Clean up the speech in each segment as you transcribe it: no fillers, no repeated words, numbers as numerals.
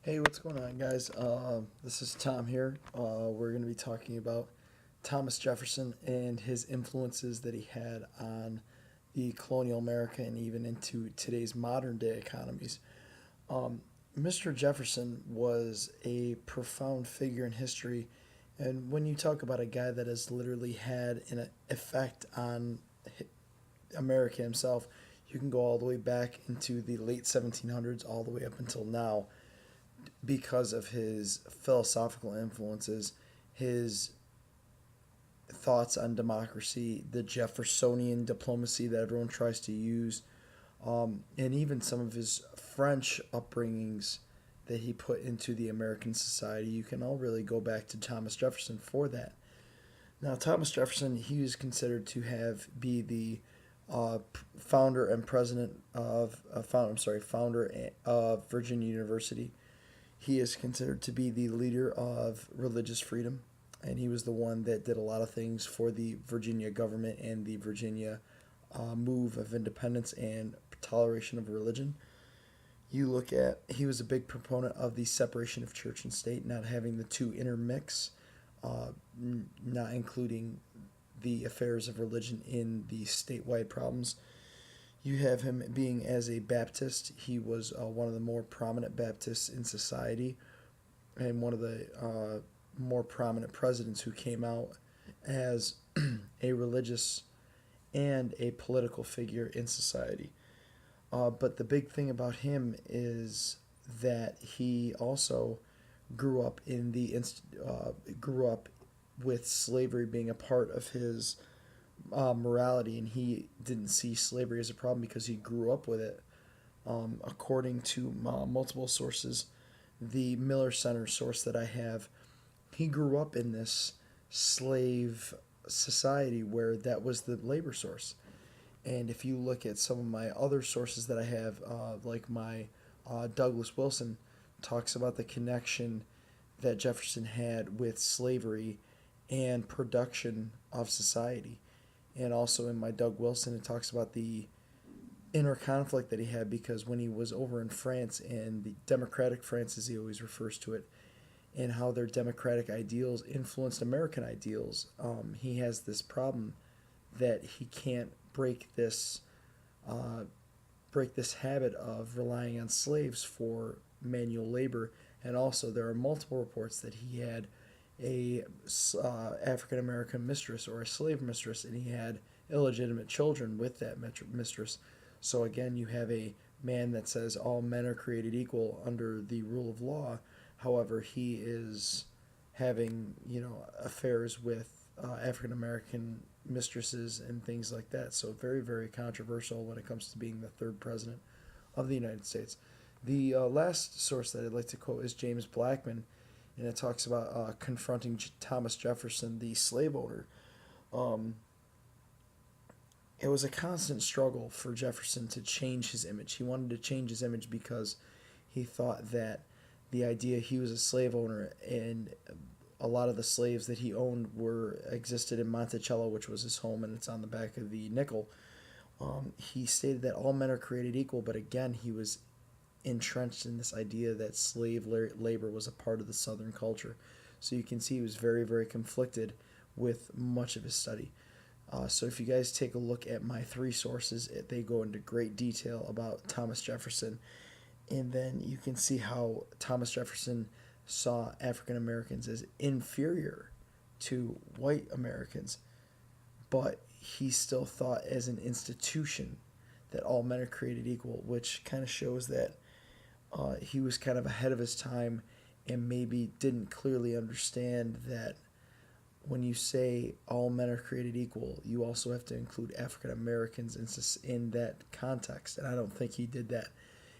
Hey, what's going on, guys? This is Tom here. We're going to be talking about Thomas Jefferson and his influences that he had on the colonial America and even into today's modern day economies. Um, Mr. Jefferson was a profound figure in history, and when you talk about a guy that has literally had an effect on America himself, you can go all the way back into the late 1700s, all the way up until now because of his philosophical influences, his thoughts on democracy, the Jeffersonian diplomacy that everyone tries to use, and even some of his French upbringings that he put into the American society. You can all really go back to Thomas Jefferson for that. Now, Thomas Jefferson, he was considered to have be the founder and president of founder of Virginia University. He is considered to be the leader of religious freedom, and he was the one that did a lot of things for the Virginia government and the Virginia move of independence and toleration of religion. You look at, he was a big proponent of the separation of church and state, not having the two intermix, not including the affairs of religion in the statewide problems. You have him being as a Baptist. He was one of the more prominent Baptists in society and one of the more prominent presidents who came out as a religious and a political figure in society. But the big thing about him is that he also grew up in the grew up with slavery being a part of his morality, and he didn't see slavery as a problem because he grew up with it. According to multiple sources, the Miller Center source that I have, he grew up in this slave society where that was the labor source. And if you look at some of my other sources that I have, like my Douglas Wilson talks about the connection that Jefferson had with slavery and production of society. And also in my Doug Wilson, it talks about the inner conflict that he had because when he was over in France and the democratic France, as he always refers to it, and how their democratic ideals influenced American ideals, he has this problem that he can't uh, break this habit of relying on slaves for manual labor. And also, there are multiple reports that he had a African American mistress or a slave mistress, and he had illegitimate children with that mistress. So again, you have a man that says all men are created equal under the rule of law. However, he is having affairs with African American mistresses and things like that. So very very controversial when it comes to being the third president of the United States. The last source that I'd like to quote is James Blackman, and it talks about confronting Thomas Jefferson, the slave owner. Um, it was a constant struggle for Jefferson to change his image. He wanted to change his image because he thought that the idea he was a slave owner and a lot of the slaves that he owned were existed in Monticello, which was his home, and it's on the back of the nickel. He stated that all men are created equal, but again, he was entrenched in this idea that slave labor was a part of the Southern culture. So you can see he was very, very conflicted with much of his study. So if you guys take a look at my three sources, they go into great detail about Thomas Jefferson, and then you can see how Thomas Jefferson saw African Americans as inferior to white Americans, but he still thought as an institution that all men are created equal, which kind of shows that he was kind of ahead of his time and maybe didn't clearly understand that when you say all men are created equal, you also have to include African Americans in that context. And I don't think he did that.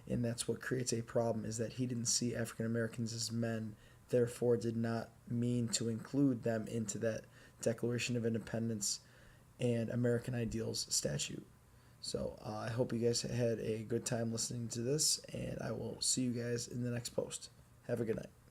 And that's what creates a problem, is that he didn't see African Americans as men, therefore did not mean to include them into that Declaration of Independence and American Ideals statute. So I hope you guys had a good time listening to this, and I will see you guys in the next post. Have a good night.